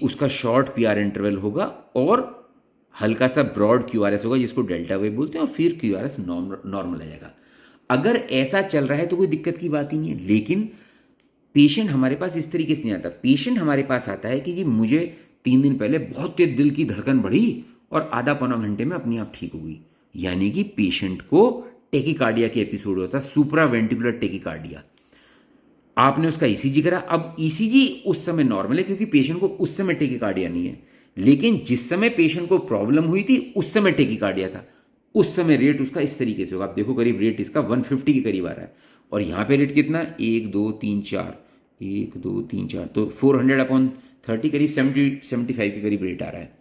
उसका short PR interval होगा और हल्का सा ब्रॉड क्यूआरएस होगा जिसको डेल्टा वेव बोलते हैं, और फिर क्यूआरएस नॉर्मल आ जाएगा। अगर ऐसा चल रहा है तो कोई दिक्कत की बात ही नहीं है। लेकिन पेशेंट हमारे पास इस तरीके से नहीं आता। पेशेंट हमारे पास आता है कि जी मुझे 3 दिन पहले बहुत तेज दिल की धड़कन बढ़ी और आधा पौना घंटे में अपने आप ठीक हो गई। यानी कि पेशेंट को टेकिकार्डिया के एपिसोड होता है, सुप्रा वेंटिकुलर टेकिकार्डिया। आपने उसका ईसीजी करा, अब ईसीजी उस समय नॉर्मल है क्योंकि पेशेंट को उस समय टेकिकार्डिया नहीं है, लेकिन जिस समय पेशेंट को प्रॉब्लम हुई थी उस समय टेकिकार्डिया था। उस समय रेट उसका इस तरीके से होगा, आप देखो करीब रेट इसका 150 के करीब आ रहा है, और यहाँ पे रेट कितना है 1 2 3 4, 1 2 3 4, तो 400/30 करीब 75 के करीब रेट आ रहा है।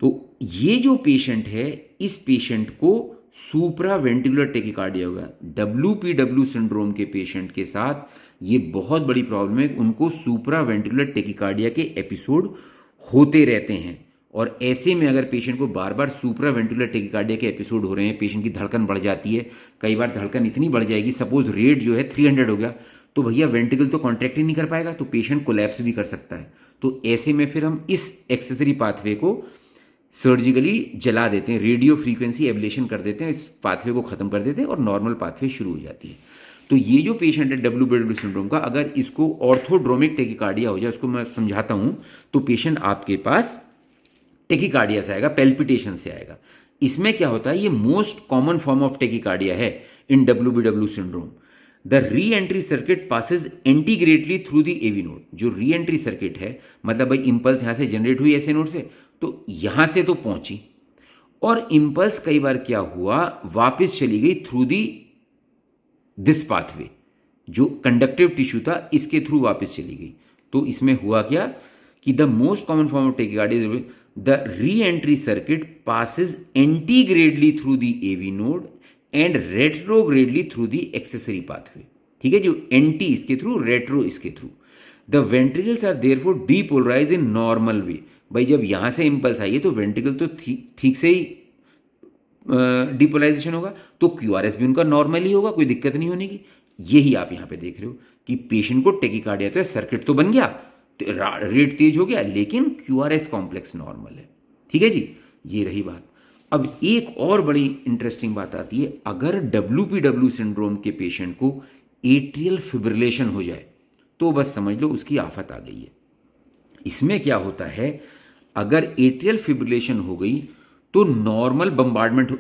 तो ये जो पेशेंट है, इस पेशेंट को सुप्रा वेंटिकुलर टेकिकार्डिया होगा। WPW सिंड्रोम के पेशेंट के साथ ये बहुत बड़ी प्रॉब्लम है, उनको सुप्रा वेंटिकुलर टेकिकार्डिया के एपिसोड होते रहते हैं। और ऐसे में अगर पेशेंट को बार बार सुप्रा वेंटिकुलर टेकिकार्डिया के एपिसोड हो रहे हैं, पेशेंट की धड़कन बढ़ जाती है, कई बार धड़कन इतनी बढ़ जाएगी, सपोज रेट जो है 300 हो गया, तो भैया वेंटिकल तो कॉन्ट्रैक्ट ही नहीं कर पाएगा, तो पेशेंट कोलैप्स भी कर सकता है। तो ऐसे में फिर हम इस एक्सेसरी पाथवे को सर्जिकली जला देते हैं, रेडियो फ्रीक्वेंसी एब्लेशन कर देते हैं, इस पाथवे को खत्म कर देते हैं और नॉर्मल पाथवे शुरू हो जाती है। तो ये जो पेशेंट है WPW सिंड्रोम का, अगर इसको ऑर्थोड्रोमिक टेकिकार्डिया हो जाए, उसको मैं समझाता हूं, तो पेशेंट आपके पास टेकिकार्डिया से आएगा, पेल्पिटेशन से आएगा। इसमें क्या होता है, ये most common form of tachycardia है in WPW syndrome. The re entry circuit passes anterogradely through the AV node. जो री एंट्री सर्किट है, मतलब भाई इंपल्स यहां से जनरेट हुई ऐसे नोड से, तो यहां से तो पहुंची, और इंपल्स कई बार क्या हुआ, वापस चली गई थ्रू दी दिस पाथवे, जो कंडक्टिव टिश्यू था इसके थ्रू वापस चली गई। तो इसमें हुआ क्या कि the most common form of tachycardia, the re entry circuit passes anterogradely through the AV node and retrogradely through the accessory pathway. ठीक है, जो एंटी इसके थ्रू, रेट्रो इसके through. The ventricles are therefore depolarize in normal way. भाई जब यहां से impulse आई है तो वेंट्रिकल तो ठीक से ही डिपोलाइजेशन होगा, तो क्यूआरएस भी उनका नॉर्मल ही होगा, कोई दिक्कत नहीं होने की। यही आप यहां पे देख रहे हो कि पेशेंट को टेकिकार्डिया, तो सर्किट तो बन गया, रेट तेज हो गया, लेकिन क्यूआरएस कॉम्प्लेक्स नॉर्मल है। ठीक है जी, ये रही बात। अब एक और बड़ी इंटरेस्टिंग बात आती है, अगर WPW सिंड्रोम के पेशेंट को एट्रियल फिब्रिलेशन हो जाए तो बस समझ लो उसकी आफत आ गई है। इसमें क्या होता है, अगर एट्रियल फिब्रिलेशन हो गई तो नॉर्मल बम्बार्डमेंट